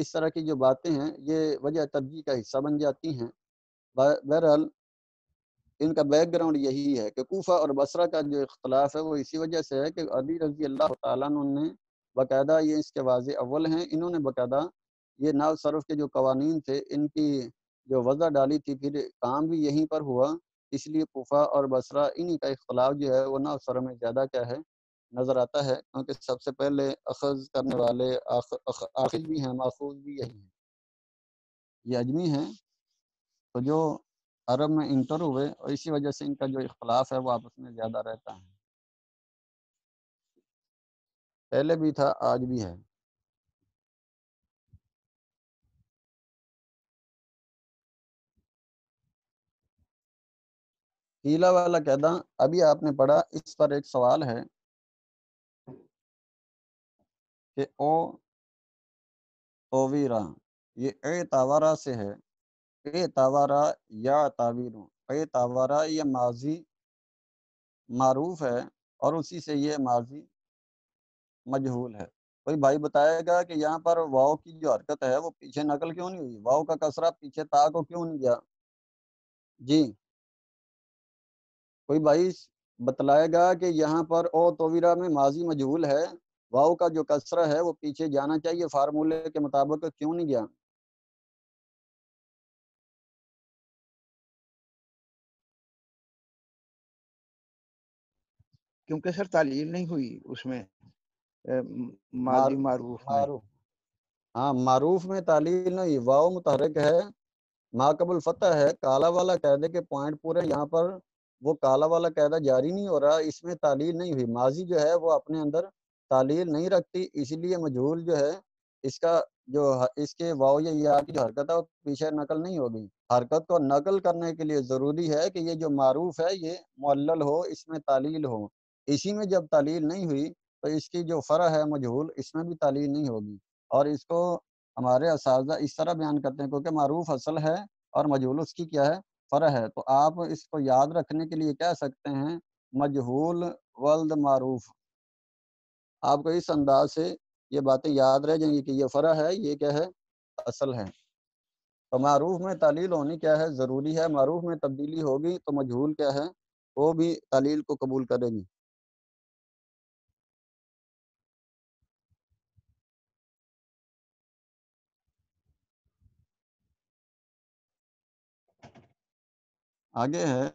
اس طرح کی جو باتیں ہیں یہ وجہ ترجیح کا حصہ بن جاتی ہیں۔ بہرحال ان کا بیک گراؤنڈ یہی ہے کہ کوفہ اور بصرہ کا جو اختلاف ہے وہ اسی وجہ سے ہے کہ علی رضی اللہ تعالیٰ عنہ نے باقاعدہ، یہ اس کے واضح اول ہیں، انہوں نے باقاعدہ یہ نحو صرف کے جو قوانین تھے ان کی جو وضع ڈالی تھی، پھر کام بھی یہیں پر ہوا۔ اس لیے کوفہ اور بصرہ انہی کا اختلاف جو ہے وہ نحو صرف میں زیادہ کیا ہے نظر آتا ہے، کیونکہ سب سے پہلے اخذ کرنے والے آخذ بھی ہیں، ماخوذ بھی یہی ہیں، یہ اجمی ہیں، تو جو عرب میں انٹر ہوئے اور اسی وجہ سے ان کا جو اختلاف ہے وہ آپس میں زیادہ رہتا ہے، پہلے بھی تھا آج بھی ہے۔ قیلا والا قاعدہ ابھی آپ نے پڑھا، اس پر ایک سوال ہے کہ او تویرا، یہ اے تاورا سے ہے، اے تاورا یا تعویروں، اے تاورا یہ ماضی معروف ہے اور اسی سے یہ ماضی مجہول ہے۔ کوئی بھائی بتائے گا کہ یہاں پر واؤ کی جو حرکت ہے وہ پیچھے نقل کیوں نہیں ہوئی، واؤ کا کسرہ پیچھے تا کو کیوں نہیں گیا؟ جی کوئی بھائی بتلائے گا کہ یہاں پر او تویرا میں ماضی مجہول ہے، واؤ کا جو کسرہ ہے وہ پیچھے جانا چاہیے، فارمولے کے مطابق کیوں نہیں گیا؟ کیونکہ سر تعلیل نہیں ہوئی اس میں، ماضی معروف میں۔ ہاں معروف میں تعلیل نہیں، واؤ متحرک ہے، ماقبل فتح ہے، کالا والا قاعدے کے پوائنٹ پورے یہاں پر وہ کالا والا قاعدہ جاری نہیں ہو رہا، اس میں تعلیل نہیں ہوئی، ماضی جو ہے وہ اپنے اندر تعلیل نہیں رکھتی، اسی لیے مجہول جو ہے اس کا جو اس کے واؤ یا یا کی جو حرکت ہے وہ پیچھے نقل نہیں ہوگی۔ حرکت کو نقل کرنے کے لیے ضروری ہے کہ یہ جو معروف ہے یہ معلل ہو، اس میں تعلیل ہو، اسی میں جب تعلیل نہیں ہوئی تو اس کی جو فرع ہے مجہول، اس میں بھی تعلیل نہیں ہوگی، اور اس کو ہمارے اساتذہ اس طرح بیان کرتے ہیں کیونکہ معروف اصل ہے اور مجہول اس کی کیا ہے فرع ہے، تو آپ اس کو یاد رکھنے کے لیے کہہ سکتے ہیں مجہول ولد معروف، آپ کو اس انداز سے یہ باتیں یاد رہ جائیں گی کہ یہ فرع ہے، یہ کیا ہے اصل ہے۔ تو معروف میں تعلیل ہونی کیا ہے ضروری ہے، معروف میں تبدیلی ہوگی تو مجہول کیا ہے وہ بھی تعلیل کو قبول کرے گی۔ آگے ہے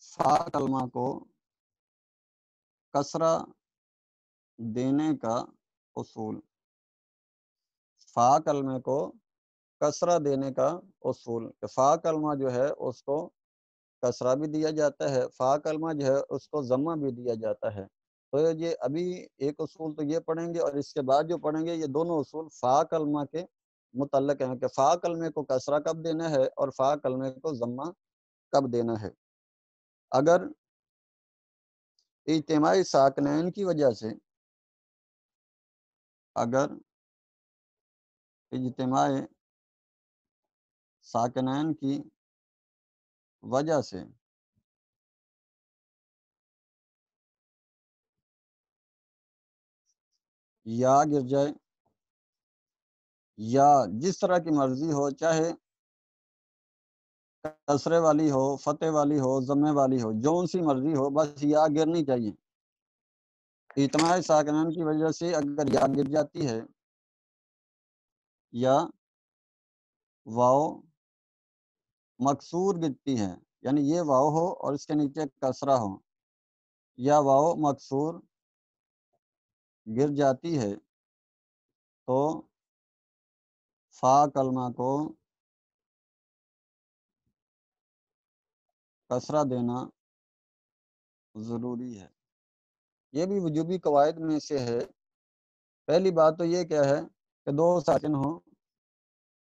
فا کلمہ کو کسرہ دینے کا اصول، فا کلمے کو کسرہ دینے کا اصول، فا کلمہ جو ہے اس کو کسرہ بھی دیا جاتا ہے، فا کلمہ جو ہے اس کو ضمہ بھی دیا جاتا ہے، تو یہ ابھی ایک اصول تو یہ پڑھیں گے اور اس کے بعد جو پڑھیں گے یہ دونوں اصول فا کلمہ کے متعلق ہیں کہ فا کلمے کو کسرہ کب دینا ہے اور فا کلمے کو ضمہ کب دینا ہے۔ اگر اجتماعی ساکنین کی وجہ سے، اگر اجتماع ساکنین کی وجہ سے یا گر جائے یا جس طرح کی مرضی ہو، چاہے کسرے والی ہو، فتح والی ہو، ضمے والی ہو، جون سی مرضی ہو، بس یا گرنی چاہیے۔ اجتماع ساکنین کی وجہ سے اگر یا گر جاتی ہے یا واو مکسور گرتی ہے، یعنی یہ واو ہو اور اس کے نیچے کسرہ ہو، یا واو مکسور گر جاتی ہے تو فا کلمہ کو کسرہ دینا ضروری ہے۔ یہ بھی وجوبی قواعد میں سے ہے۔ پہلی بات تو یہ کیا ہے کہ دو ساکن ہوں،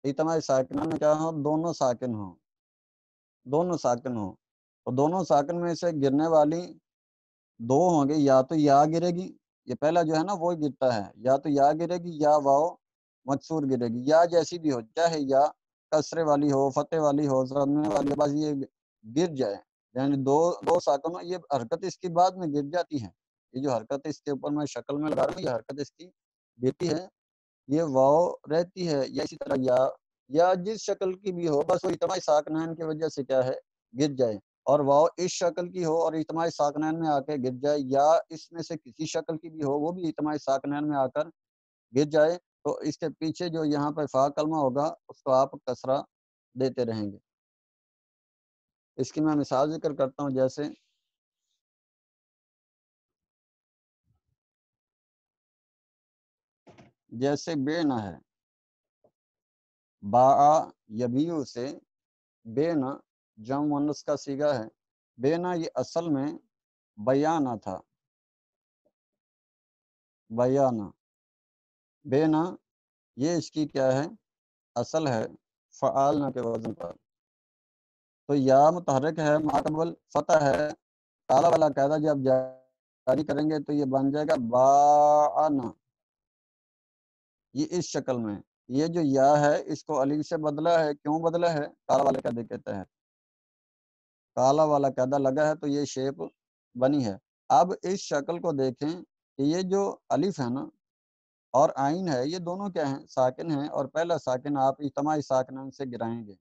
اجتماع ساکنہ میں کیا ہو دونوں ساکن ہوں، دونوں ساکن ہوں، اور دونوں ساکن میں سے گرنے والی دو ہوں گے، یا تو یا گرے گی، یہ پہلا جو ہے نا وہ گرتا ہے، یا تو یا گرے گی یا واو مکسور گرے گی، یا جیسی بھی ہو، چاہے یا کسرے والی ہو، فتح والی ہو، ضمے والی، بس یہ گر جائے، یعنی دو ساکن ہو، یہ حرکت اس کی بعد میں گر جاتی ہے، یہ جو حرکت اس کے اوپر میں شکل میں لگا رہا ہوں یہ حرکت اس کی گرتی ہے، یہ واو رہتی ہے، یا اسی طرح یا جس شکل کی بھی ہو، بس وہ اجتماع ساکنین کی وجہ سے کیا ہے، گر جائے، اور واو اس شکل کی ہو اور اجتماع ساکنین میں آ کے گر جائے، یا اس میں سے کسی شکل کی بھی ہو وہ بھی اجتماع ساکنین میں آ کر گر جائے، تو اس کے پیچھے جو یہاں پہ فا کلمہ ہوگا اس کو آپ کسرہ دیتے رہیں گے۔ اس کی میں مثال ذکر کرتا ہوں، جیسے بے نہ ہے، باآ یبیو سے بے نہ جمع مؤنث کا صیغہ ہے، بے نہ یہ اصل میں بیانہ تھا، بیانہ، بے نہ یہ اس کی کیا ہے، اصل ہے، فعالنا کے وزن پر، تو یا متحرک ہے، ماقبل فتح ہے، کالا والا قاعدہ جب جاری کریں گے تو یہ بن جائے گا باعنا، یہ اس شکل میں، یہ جو یا ہے اس کو الف سے بدلا ہے، کیوں بدلا ہے، کالا والا قاعدے کہتے ہیں، کالا والا قاعدہ لگا ہے تو یہ شیپ بنی ہے۔ اب اس شکل کو دیکھیں کہ یہ جو الف ہے نا اور آئین ہے، یہ دونوں کیا ہیں، ساکن ہیں، اور پہلا ساکن آپ اجتماع ساکنان سے گرائیں گے،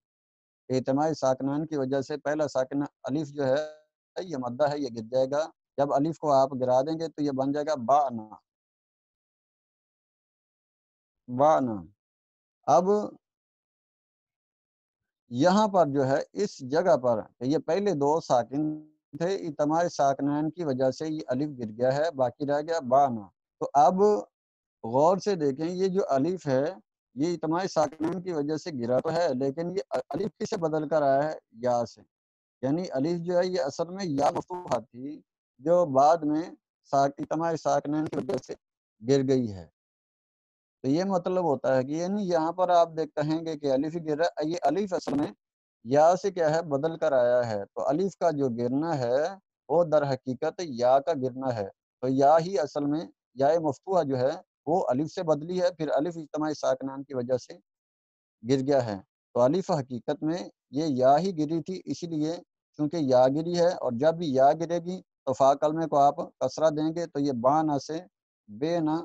اجتماع ساکنان کی وجہ سے پہلا ساکن الف جو ہے یہ مدہ ہے، یہ گر جائے گا، جب الف کو آپ گرا دیں گے تو یہ بن جائے گا بانا، بانا۔ اب یہاں پر جو ہے اس جگہ پر یہ پہلے دو ساکن تھے، اجتماع ساکنان کی وجہ سے یہ الف گر گیا ہے، باقی رہ گیا بانا۔ تو اب غور سے دیکھیں، یہ جو الف ہے یہ اجتماع ساکنان کی وجہ سے گرا تو ہے، لیکن یہ الف کس سے بدل کر آیا ہے، یا سے، یعنی الف جو ہے یہ اصل میں یا مفتوحہ تھی جو بعد میں اجتماع ساکنان کی وجہ سے گر گئی ہے۔ تو یہ مطلب ہوتا ہے کہ یعنی یہاں پر آپ کہیں گے کہ الف گر رہا ہے، یہ الف اصل میں یا سے کیا ہے، بدل کر آیا ہے، تو الف کا جو گرنا ہے وہ در حقیقت یا کا گرنا ہے، تو یا ہی اصل میں یا مفتوحہ جو ہے وہ الف سے بدلی ہے، پھر الف اجتماع ساکنان کی وجہ سے گر گیا ہے، تو الف حقیقت میں یہ یا ہی گری تھی، اسی لیے چونکہ یا گری ہے، اور جب بھی یا گرے گی تو فا کلمے کو آپ کسرہ دیں گے، تو یہ بانا سے بے نہ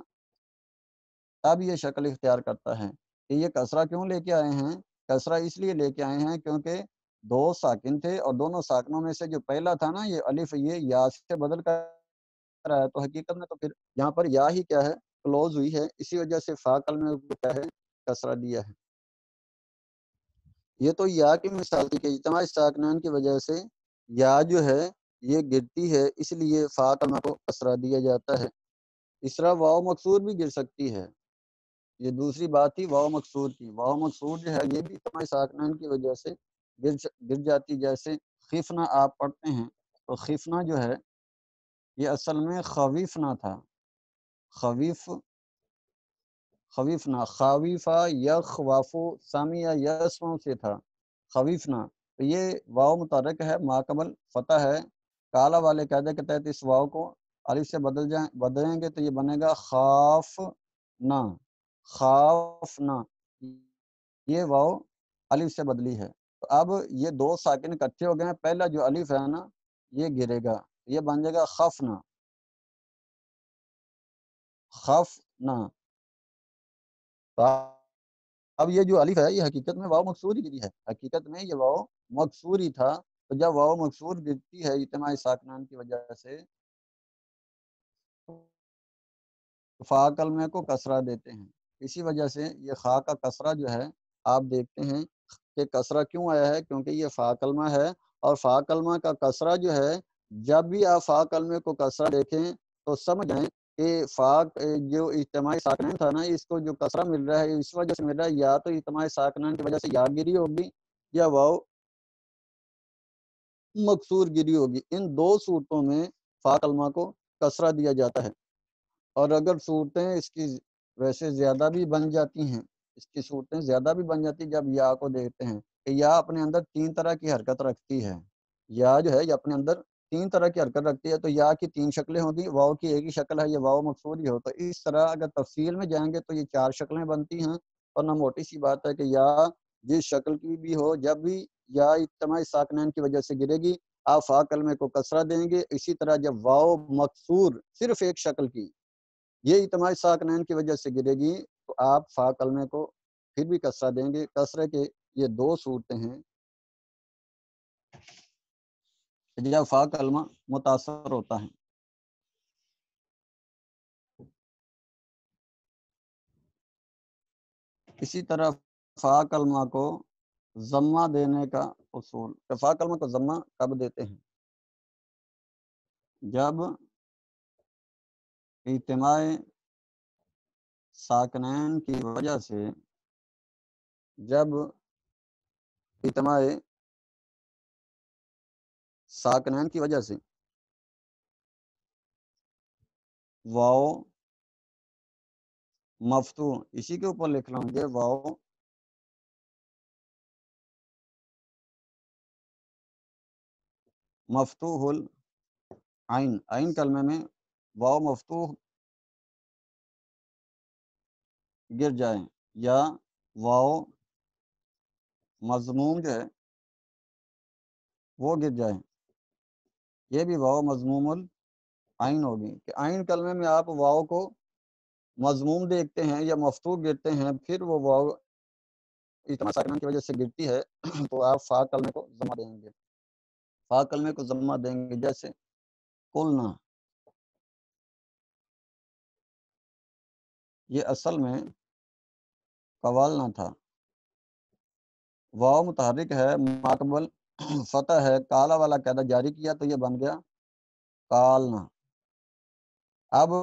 تب یہ شکل اختیار کرتا ہے۔ کہ یہ کسرہ کیوں لے کے آئے ہیں، کسرہ اس لیے لے کے آئے ہیں کیونکہ دو ساکن تھے، اور دونوں ساکنوں میں سے جو پہلا تھا نا یہ الف، یہ یا سے بدل کر آیا، تو حقیقت میں تو پھر یہاں پر یا ہی کیا ہے، کلوز ہوئی ہے، اسی وجہ سے فا کلمے کو کیا ہے، کسرہ دیا ہے۔ یہ تو یا کی مثال تھی کہ اجتماع ساکنان کی وجہ سے یا جو ہے یہ گرتی ہے، اس لیے فا کلمہ کو کسرہ دیا جاتا ہے۔ اس طرح واو مکسور بھی گر سکتی ہے، یہ دوسری بات تھی واو مکسور کی، واو مکسور جو ہے یہ بھی اجتماع ساکنان کی وجہ سے گر جاتی، جیسے خفنا آپ پڑھتے ہیں، تو خفنا جو ہے یہ اصل میں خویفنا تھا، خویف، خویفنا، خاویفہ یخوافو سامیہ یسمع سے تھا، خویفنا، تو یہ واو متحرک ہے، ماقبل فتح ہے، کالا والے قاعدے کے تحت اس واو کو الف سے بدلیں گے تو یہ بنے گا خافنا، خافنا، یہ واو الف سے بدلی ہے، تو اب یہ دو ساکن اکٹھے ہو گئے ہیں، پہلا جو الف ہے نا یہ گرے گا، یہ بن جائے گا خفنا، خفنا، اب یہ جو الف ہے یہ حقیقت میں واو مکسور ہی گری ہے، حقیقت میں یہ واو مکسور ہی تھا، تو جب واو مکسور گرتی ہے اجتماع ساکنان کی وجہ سے فا کلمے کو کسرہ دیتے ہیں، اسی وجہ سے یہ خا کا کسرہ جو ہے آپ دیکھتے ہیں کہ کسرہ کیوں آیا ہے، کیونکہ یہ فا کلمہ ہے، اور فا کلمہ کا کسرہ جو ہے جب بھی آپ فا کلمے کو کسرہ دیکھیں تو سمجھ جائیں کہ فا جو اجتماع ساکنان تھا نا اس کو جو کسرہ مل رہا ہے اس وجہ سے مل رہا ہے، یا تو اجتماع ساکنان کی وجہ سے یا گری ہوگی یا واو مکسور گری ہوگی، ان دو صورتوں میں فا کلمہ کو کسرہ دیا جاتا ہے، اور اگر صورتیں اس کی ویسے زیادہ بھی بن جاتی ہیں، اس کی صورتیں زیادہ بھی بن جاتی جب یا کو دیکھتے ہیں کہ یا اپنے اندر تین طرح کی حرکت رکھتی ہے، یا جو ہے یہ اپنے اندر تین طرح کی حرکت رکھتی ہے، تو یا کی تین شکلیں ہوگی، واو کی ایک ہی شکل ہے، یہ واو مکسور ہی ہو، تو اس طرح اگر تفصیل میں جائیں گے تو یہ چار شکلیں بنتی ہیں، اور نہ موٹی سی بات ہے کہ یا جس شکل کی بھی ہو جب بھی یا اجتماع ساکنین کی وجہ سے گرے گی آپ فا کلمے کو کسرہ دیں گے، اسی طرح جب واو مکسور صرف ایک شکل کی یہ اجتماع ساکنین کی وجہ سے گرے گی تو آپ فا کلمے کو پھر بھی کسرہ دیں گے۔ کسرے کے یہ دو صورتیں ہیں جب فا کلمہ متاثر ہوتا ہے۔ اسی طرح فا کلمہ کو ضمہ دینے کا اصول، فا کلمہ کو ضمہ کب دیتے ہیں؟ جب اجتماع ساکنین کی وجہ سے، جب اجتماع ساکنین کی وجہ سے واو مفتوح، اسی کے اوپر لکھ رہا ہوں یہ واو مفتوح العین، عین کلمے میں واو مفتوح گر جائیں یا واو مضموم جو ہے وہ گر جائیں، یہ بھی واو مضموم العین ہوگی کہ عین کلمے میں آپ واو کو مضموم دیکھتے ہیں یا مفتوح گرتے ہیں، پھر وہ واو اجتماع ساکنین کی وجہ سے گرتی ہے تو آپ فا کلمے کو ضمہ دیں گے، فا کلمے کو ضمہ دیں گے۔ جیسے قلنا، یہ اصل میں قوالنا تھا، واو متحرک ہے، ماقبل فتح ہے، کالا والا قاعدہ جاری کیا تو یہ بن گیا کالنا۔ اب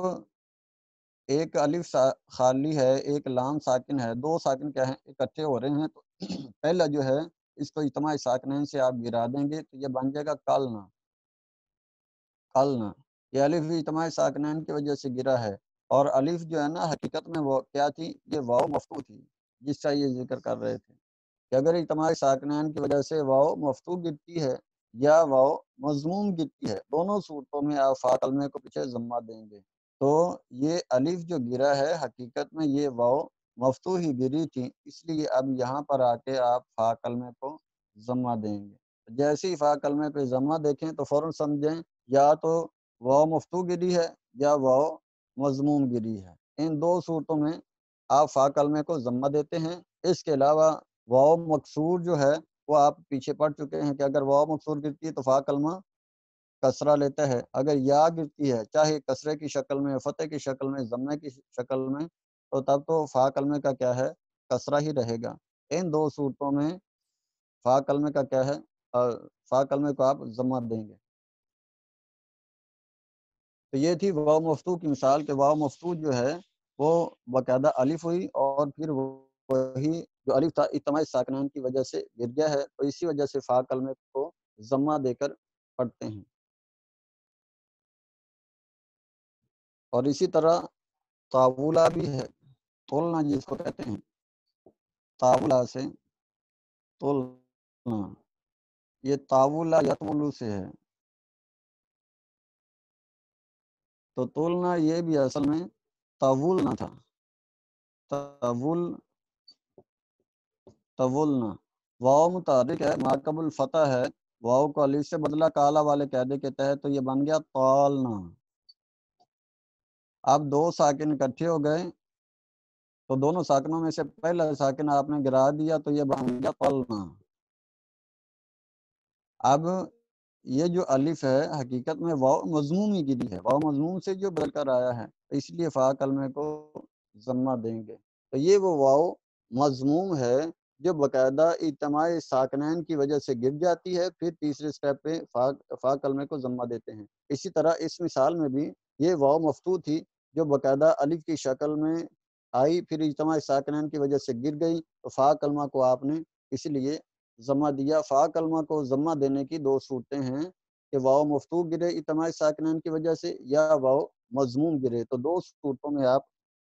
ایک الف خالی ہے، ایک لام ساکن ہے، دو ساکن کیا ہیں اکٹھے ہو رہے ہیں، تو پہلا جو ہے اس کو اجتماع ساکنین سے آپ گرا دیں گے تو یہ بن جائے گا کالنا، کالنا۔ یہ الف بھی اجتماع ساکنین کی وجہ سے گرا ہے، اور الف جو ہے نا حقیقت میں وہ کیا تھی، یہ واو مفتوح تھی جس کا یہ ذکر کر رہے تھے کہ اگر اجتماع ساکنین کی وجہ سے واو مفتوح گرتی ہے یا واو مضموم گرتی ہے، دونوں صورتوں میں آپ فا کلمے کو پیچھے ضمہ دیں گے۔ تو یہ الف جو گرا ہے حقیقت میں یہ واو مفتوح ہی گری تھی، اس لیے اب یہاں پر آ کے آپ فا کلمے کو ضمہ دیں گے۔ جیسے ہی فا کلمے پہ ضمہ دیکھیں تو فوراً سمجھیں یا تو واو مفتوح گری ہے یا واو مضموم گری ہے، ان دو صورتوں میں آپ فا کلمے کو ضمہ دیتے ہیں۔ اس کے علاوہ واو مکسور جو ہے وہ آپ پیچھے پڑ چکے ہیں کہ اگر واو مکسور گرتی ہے تو فا کلمہ کسرہ لیتا ہے، اگر یا گرتی ہے چاہے کسرے کی شکل میں، فتح کی شکل میں، ضمے کی شکل میں، تو تب تو فا کلمے کا کیا ہے کسرہ ہی رہے گا۔ ان دو صورتوں میں فا کلمے کا کیا ہے فا کلمے کو آپ ضمہ دیں گے۔ تو یہ تھی واو مفتوح کی مثال کہ واو مفتوح جو ہے وہ باقاعدہ الف ہوئی اور پھر وہی جو الف تھا اجتماع ساکنین کی وجہ سے گر گیا ہے، تو اسی وجہ سے فا کلمے کو ضمہ دے کر پڑھتے ہیں۔ اور اسی طرح طاولہ بھی ہے، تولنا جس کو کہتے ہیں، طاولہ سے تولنا، یہ طاولہ یطولو سے ہے، تو تولنا یہ بھی اصل میں طولنا تھا، طولنا۔ واو متحرک ہے، ماقبل الفتح ہے، واو کو الف سے بدلا کالا والے قاعدے کے تحت، تو یہ بن گیا طالنا۔ اب دو ساکن اکٹھے ہو گئے تو دونوں ساکنوں میں سے پہلا ساکن آپ نے گرا دیا تو یہ بن گیا طلنا۔ اب یہ جو الف ہے حقیقت میں واو مضموم ہی گری ہے، واو مضموم سے جو بدل کر آیا ہے، اس لیے فا کلمے کو ضمہ دیں گے۔ تو یہ وہ واو مضموم ہے جو باقاعدہ اجتماع ساکنین کی وجہ سے گر جاتی ہے، پھر تیسرے سٹیپ پہ فا کلمے کو ضمہ دیتے ہیں۔ اسی طرح اس مثال میں بھی یہ واو مفتوح تھی جو باقاعدہ الف کی شکل میں آئی، پھر اجتماع ساکنین کی وجہ سے گر گئی، تو فا کلمہ کو آپ نے اس لیے ضمہ دیا۔ فا کلمہ کو ضمہ دینے کی دو صورتیں ہیں کہ واو مفتوح گرے اجتماع ساکنین کی وجہ سے یا واو مضموم گرے، تو دو صورتوں میں آپ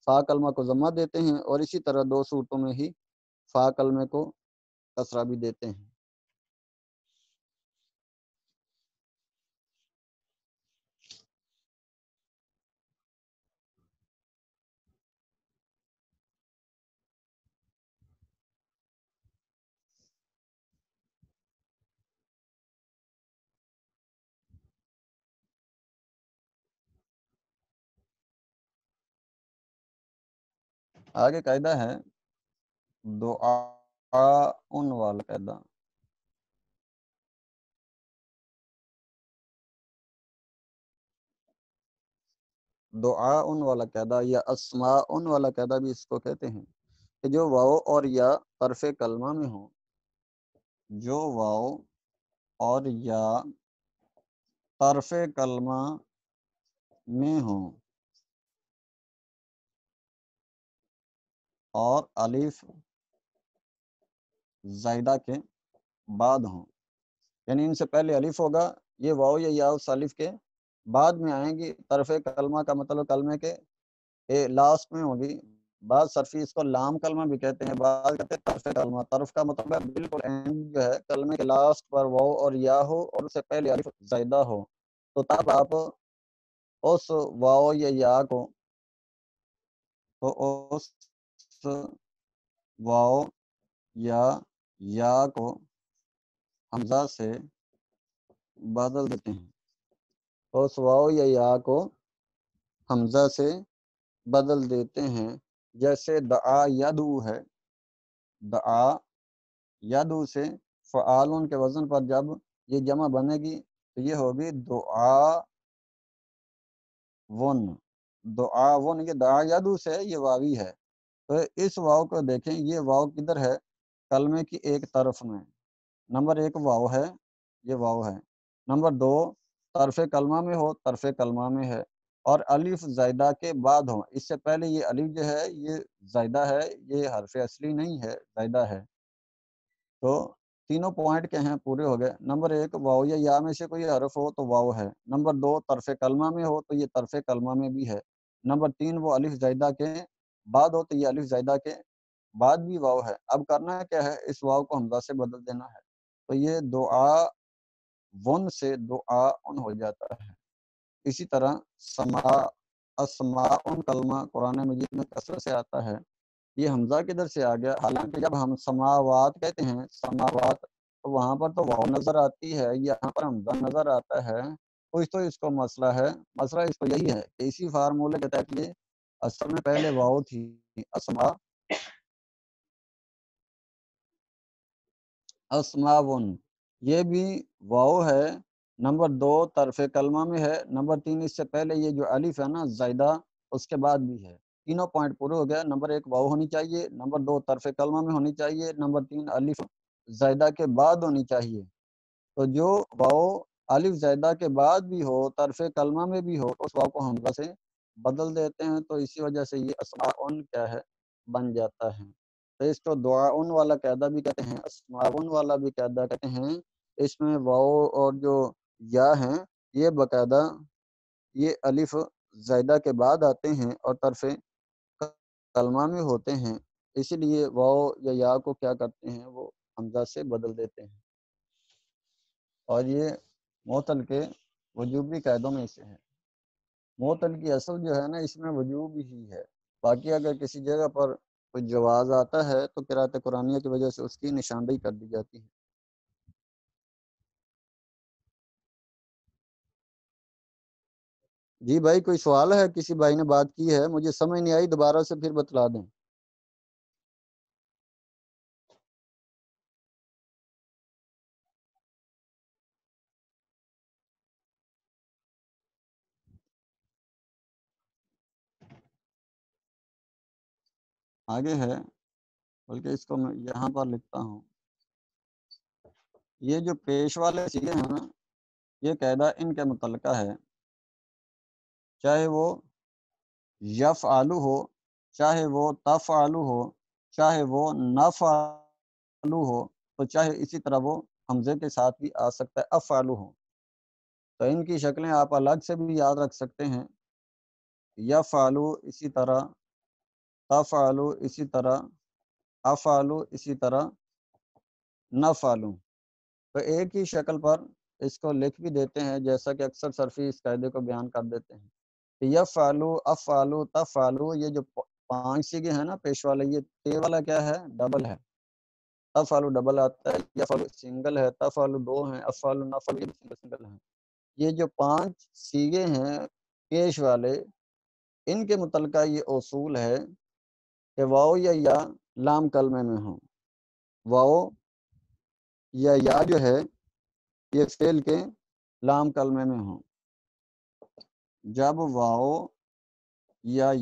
فا کلمہ کو ضمہ دیتے ہیں، اور اسی طرح دو صورتوں میں ہی فا کلمے کو کسرہ بھی دیتے ہیں۔ آگے قاعدہ ہے دعا ان والا قاعدہ. دعا ان والا قاعدہ یا اسماء ان والا قاعدہ بھی اس کو کہتے ہیں کہ جو واو اور یا طرف کلمہ میں ہوں، جو واو اور یا طرف کلمہ میں ہوں اور الف زائدہ کے بعد ہوں، یعنی ان سے پہلے الف ہوگا، یہ واو یا اس الف کے بعد میں آئیں گی. طرف کلمہ کا مطلب کلمے کے لاسٹ میں ہوگی. بعض صرفی اس کو لام کلمہ بھی کہتے ہیں، بعض کہتے ہیں طرف کلمہ. طرف کا مطلب ہے بالکل اینڈ جو ہے کلمے کے لاسٹ پر واو اور یا ہو اور اس سے پہلے الف زائدہ ہو، تو تب آپ اس واو یا کو اس واو یا کو حمزہ سے بدل دیتے ہیں. اس واو یا کو حمزہ سے بدل دیتے ہیں. جیسے دعا یدعو ہے، دعا یدعو سے فعالون کے وزن پر جب یہ جمع بنے گی تو یہ ہوگی دعا ون. دعا ون، یہ دعا یدعو سے یہ واوی ہے. تو اس واو کو دیکھیں، یہ واو کدھر ہے؟ کلمے کی ایک طرف میں. نمبر 1 واو ہے، یہ واو ہے. نمبر 2 طرف کلمہ میں ہو، طرف کلمہ میں ہے اور الف زائدہ کے بعد ہو. اس سے پہلے یہ الف جو ہے یہ زائدہ ہے، یہ حرف اصلی نہیں ہے، زائدہ ہے. تو تینوں پوائنٹ کے ہیں، پورے ہو گئے. نمبر 1 واو یا میں سے کوئی حرف ہو تو واو ہے. نمبر 2 طرف کلمہ میں ہو تو یہ طرف کلمہ میں بھی ہے. نمبر 3 وہ الف زائدہ کے بعد ہو تو یہ الف زائدہ کے بعد بھی واو ہے. اب کرنا ہے کیا ہے؟ اس واو کو حمزہ سے بدل دینا ہے. تو یہ دعا ون سے دعا ان ہو جاتا ہے. اسی طرح اسماء کلمہ قرآن مجید میں کثرت سے آتا ہے. یہ حمزہ کدھر سے آ گیا؟ حالانکہ جب ہم سماوات کہتے ہیں، سماوات، تو وہاں پر تو واو نظر آتی ہے، یہاں پر حمزہ نظر آتا ہے. کچھ تو اس کو مسئلہ ہے. مسئلہ اس کو یہی ہے کہ اسی فارمولے کے تحت یہ اصل میں پہلے واو تھی اسماون، یہ بھی واو ہے. نمبر 2 طرف کلمہ میں ہے. نمبر 3 اس سے پہلے یہ جو الف ہے نا زائدہ، اس کے بعد بھی ہے. تینوں پوائنٹ پورے ہو گئے. نمبر 1 واو ہونی چاہیے، نمبر 2 طرف کلمہ میں ہونی چاہیے، نمبر 3 الف زائدہ کے بعد ہونی چاہیے. تو جو واو الف زائدہ کے بعد بھی ہو، طرف کلمہ میں بھی ہو، اس واو کو حمزہ سے بدل دیتے ہیں. تو اسی وجہ سے یہ اسماء کیا ہے؟ بن جاتا ہے. تو اس کو دعاؤن والا قاعدہ بھی کہتے ہیں، اسماء والا بھی قاعدہ کہتے ہیں. اس میں واو اور جو یا ہیں یہ باقاعدہ یہ الف زائدہ کے بعد آتے ہیں اور طرف کلمہ میں ہوتے ہیں. اسی لیے واو یا کو کیا کرتے ہیں؟ وہ حمزہ سے بدل دیتے ہیں. اور یہ معطل کے وجوبی قاعدوں میں سے ہے. معطل کی اصل جو ہے نا اس میں وجوب ہی ہے. باقی اگر کسی جگہ پر کوئی جواز آتا ہے تو قرأت قرآنیہ کی وجہ سے اس کی نشاندہی کر دی جاتی ہے. جی بھائی کوئی سوال ہے؟ کسی بھائی نے بات کی ہے، مجھے سمجھ نہیں آئی، دوبارہ سے پھر بتلا دیں. آگے ہے، بلکہ اس کو میں یہاں پر لکھتا ہوں. یہ جو پیش والے صیغے ہیں نا، یہ قاعدہ ان کے متعلقہ ہے. چاہے وہ یفعلو ہو، چاہے وہ تفعلو ہو، چاہے وہ نفعلو ہو، تو چاہے اسی طرح وہ حمزے کے ساتھ بھی آ سکتا ہے افعلو ہو. تو ان کی شکلیں آپ الگ سے بھی یاد رکھ سکتے ہیں. یفعلو اسی طرح، تفعلو اسی طرح، افعلو اسی طرح، نفعلو. تو ایک ہی شکل پر اس کو لکھ بھی دیتے ہیں، جیسا کہ اکثر صرفی اس قاعدے کو بیان کر دیتے ہیں. یفعلو، افعلو، تفعلو، یہ جو 5 صیغے ہیں نا پیش والے، یہ تے والا کیا ہے؟ ڈبل ہے. افعلو ڈبل آتا ہے، یفعلو سنگل ہے، تفعلو 2 ہیں، افعلو نفعلو یہ سنگل ہیں. یہ جو 5 صیغے ہیں پیش والے، ان کے متعلقہ یہ اصول ہے کہ واؤ یا لام کلمے میں ہوں. واؤ یا جو ہے یہ فعل کے لام کلمے میں ہوں. جب واؤ یا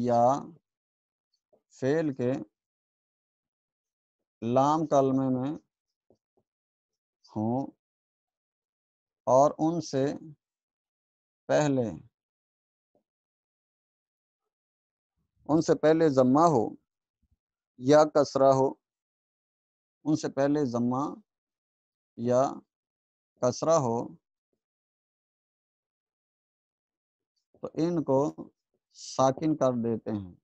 فعل کے لام کلمے میں ہوں اور ان سے پہلے ضمہ ہو یا کسرہ ہو. ان سے پہلے ضمہ یا کسرہ ہو تو ان کو ساکن کر دیتے ہیں.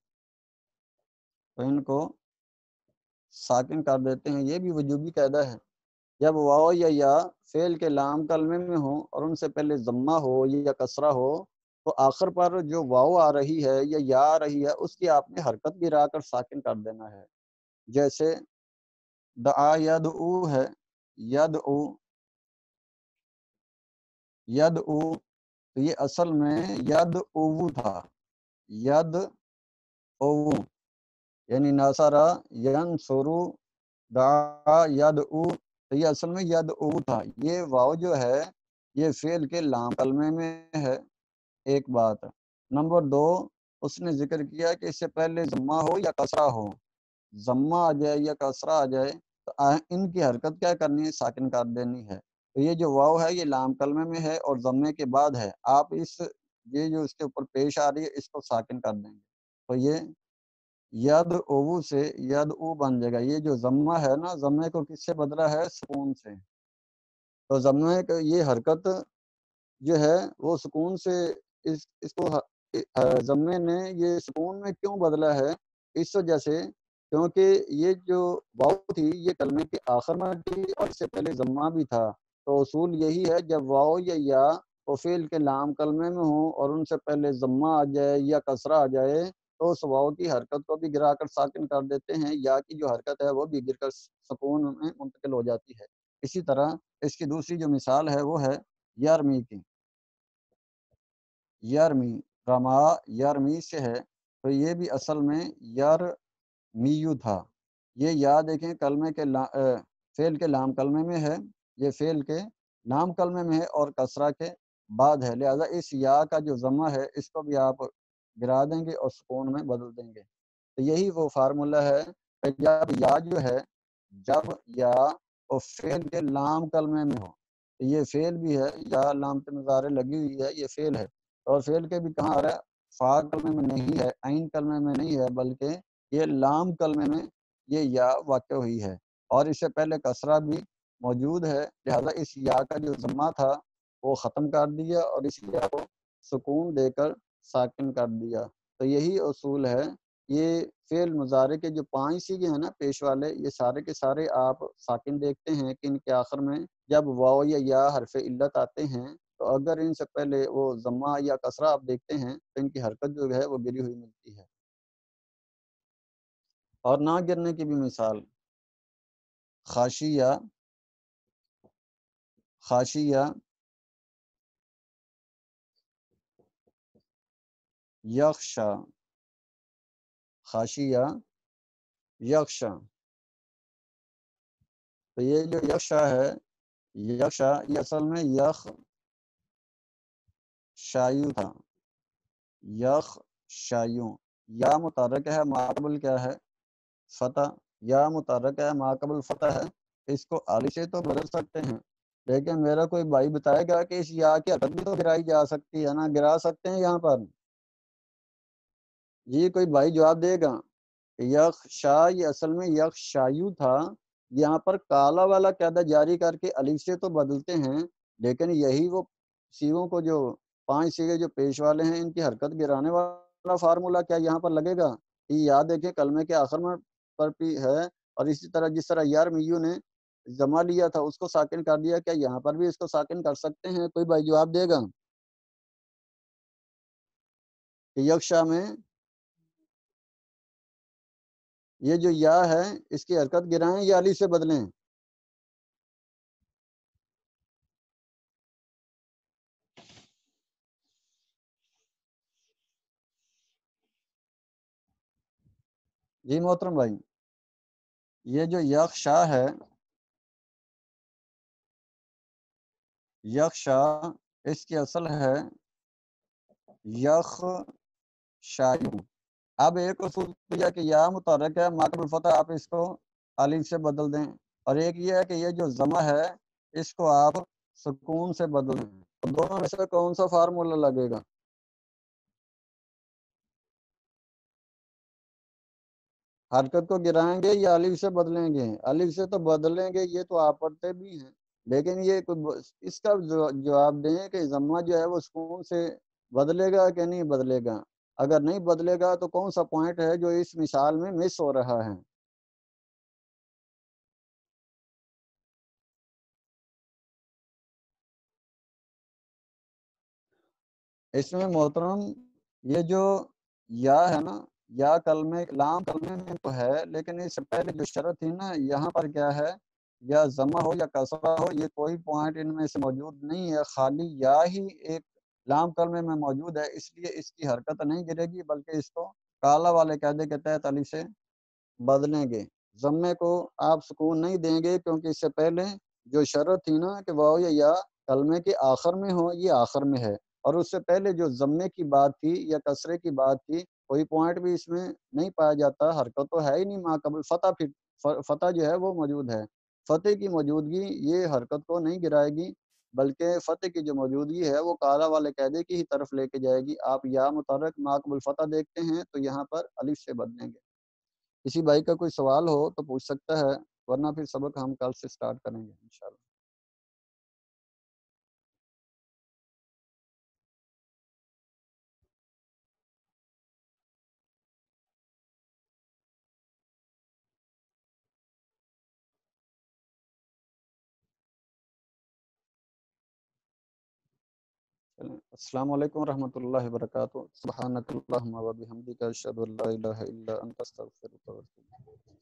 یہ بھی وجوبی قاعدہ ہے. جب واؤ یا فعل کے لام کلمے میں ہو اور ان سے پہلے ضمہ ہو یا کسرہ ہو تو آخر پر جو واؤ آ رہی ہے یا آ رہی ہے اس کی آپ نے حرکت گرا کر ساکن کر دینا ہے. جیسے دعا یدعو ہے، یدعو تو یہ اصل میں یدعو تھا. یدعو یعنی ناصرہ ینصرو دعا یدعو تو یہ اصل میں یدعو تھا. یہ واؤ جو ہے یہ فعل کے لام کلمے میں ہے. ایک بات. نمبر 2 اس نے ذکر کیا کہ اس سے پہلے ضمہ ہو یا کسرہ ہو. ضمہ آ جائے یا کسرہ آ جائے تو ان کی حرکت کیا کرنی ہے؟ ساکن کر دینی ہے. تو یہ جو واؤ ہے یہ لام کلمے میں ہے اور ضمے کے بعد ہے. آپ یہ جو اس کے اوپر پیش آ رہی ہے اس کو ساکن کر دیں گے تو یہ یدعو سے یدعو بن جائے گا. یہ جو ضمہ ہے نا، ضمے کو کس سے بدلا ہے؟ سکون سے. تو ضمے کا یہ حرکت جو ہے وہ سکون سے اس کو ضمے نے یہ سکون میں کیوں بدلا ہے؟ اس وجہ سے کیونکہ یہ جو واؤ تھی یہ کلمے کے آخر میں تھی اور اس سے پہلے ضمہ بھی تھا. تو اصول یہی ہے جب واؤ یا وہ فعل کے لام کلمے میں ہوں اور ان سے پہلے ضمہ آ جائے یا کسرہ آ جائے تو اس واؤ کی حرکت کو بھی گرا کر ساکن کر دیتے ہیں. یا کی جو حرکت ہے وہ بھی گر کر سکون میں منتقل ہو جاتی ہے. اسی طرح اس کی دوسری جو مثال ہے وہ ہے یرمی کی. یرمی رما یرمی سے ہے تو یہ بھی اصل میں یرمیو تھا. یہ یا دیکھیں کلمے کے فعل کے لام کلمے میں ہے. یہ فعل کے لام کلمے میں ہے اور کسرہ کے بعد ہے. لہذا اس یا کا جو ضمہ ہے اس کو بھی آپ گرا دیں گے اور سکون میں بدل دیں گے. تو یہی وہ فارمولہ ہے کہ جب یا وہ فعل کے لام کلمے میں ہو. یہ فعل بھی ہے یا لام کے مضارع لگی ہوئی ہے یہ فعل ہے اور فعل کے بھی کہاں آ رہا ہے؟ فا کلمے میں نہیں ہے، عین کلمے میں نہیں ہے، بلکہ یہ لام کلمے میں یہ یا واقع ہوئی ہے اور اس سے پہلے کسرہ بھی موجود ہے. لہذا اس یا کا جو ضمہ تھا وہ ختم کر دیا اور اس یا کو سکون دے کر ساکن کر دیا. تو یہی اصول ہے. یہ فعل مضارع کے جو 5 سیغے ہیں نا پیش والے، یہ سارے کے سارے آپ ساکن دیکھتے ہیں کہ ان کے آخر میں جب واو یا حرف علت آتے ہیں تو اگر ان سے پہلے وہ ضمہ یا کسرہ آپ دیکھتے ہیں تو ان کی حرکت جو ہے وہ گری ہوئی ملتی ہے. اور نہ گرنے کی بھی مثال خاشیہ یخشا خاشیہ یخشا. تو یہ جو یخشا ہے یخشا یہ اصل میں یخ شایو تھا. یخ شایو یا متحرک ہے ماقبل کیا ہے؟ فتح. یا متحرک ہے ماقبل فتح ہے. اس کو آلی سے تو بدل سکتے ہیں لیکن میرا کوئی بھائی بتائے گا کہ اس یا کی حرکت بھی تو گرائی جا سکتی ہے نا؟ گرا سکتے ہیں یہاں پر؟ جی کوئی بھائی جواب دے گا؟ یخ شا یہ اصل میں یخ شایو تھا. یہاں پر کالا والا قاعدہ جاری کر کے الف سے تو بدلتے ہیں لیکن یہی وہ سیغوں کو جو 5 سیغے جو پیش والے ہیں ان کی حرکت گرانے والا فارمولہ کیا یہاں پر لگے گا؟ یہ یاد دیکھیں کلمے کے آخر میں پر بھی ہے اور اسی طرح جس طرح یرمیو نے ضمہ لیا تھا اس کو ساکن کر دیا، کیا یہاں پر بھی اس کو ساکن کر سکتے ہیں؟ کوئی بھائی جواب دے گا کہ یکشا میں یہ جو یا ہے اس کی حرکت گرائیں یا علی سے بدلیں؟ جی محترم بھائی، یہ جو یخشا ہے، یخشا اس کی اصل ہے یخ شایو۔ اب ایک اصول کیا کہ یا متحرک ہے ما قبل الفتح آپ اس کو الف سے بدل دیں، اور ایک یہ ہے کہ یہ جو ضمہ ہے اس کو آپ سکون سے بدل دیں، تو دونوں میں سے کون سا فارمولا لگے گا؟ حرکت کو گرائیں گے یا الف سے بدلیں گے؟ الف سے تو بدلیں گے، یہ تو آپ پڑھتے بھی ہیں، لیکن یہ اس کا جواب دیں کہ ضمہ جو ہے وہ سکون سے بدلے گا کہ نہیں بدلے گا؟ اگر نہیں بدلے گا تو کون سا پوائنٹ ہے جو اس مثال میں مس ہو رہا ہے؟ اس میں محترم یہ جو یا ہے نا، یا کلمے لام کلمے میں تو ہے، لیکن اس سے پہلے جو شرط تھی نا، یہاں پر کیا ہے، یا ضمہ ہو یا کسرہ ہو، یہ کوئی پوائنٹ ان میں سے موجود نہیں ہے، خالی یا ہی ایک لام کلمے میں موجود ہے، اس لیے اس کی حرکت نہیں گرے گی، بلکہ اس کو کالا والے قاعدے کے تحت الف سے بدلیں گے۔ ضمے کو آپ سکون نہیں دیں گے، کیونکہ اس سے پہلے جو شرط تھی نا کہ واو یا کلمے کے آخر میں ہو، یہ آخر میں ہے، اور اس سے پہلے جو ضمے کی بات تھی یا کسرے کی بات تھی، کوئی پوائنٹ بھی اس میں نہیں پایا جاتا، حرکت تو ہے ہی نہیں، ما قبل فتح فتح جو ہے وہ موجود ہے۔ فتح کی موجودگی یہ حرکت کو نہیں گرائے گی، بلکہ فتح کی جو موجودگی ہے وہ کالا والے قاعدے کی ہی طرف لے کے جائے گی۔ آپ یا متحرک ما قبل فتح دیکھتے ہیں تو یہاں پر الف سے بدلیں گے۔ کسی بھائی کا کوئی سوال ہو تو پوچھ سکتا ہے، ورنہ پھر سبق ہم کل سے سٹارٹ کریں گے انشاءاللہ۔ السلام علیکم ورحمۃ اللہ وبرکاتہ۔ سبحانک اللہم و بحمدک، اشہد ان لا الہ الا انت، استغفرک و اتوب الیک۔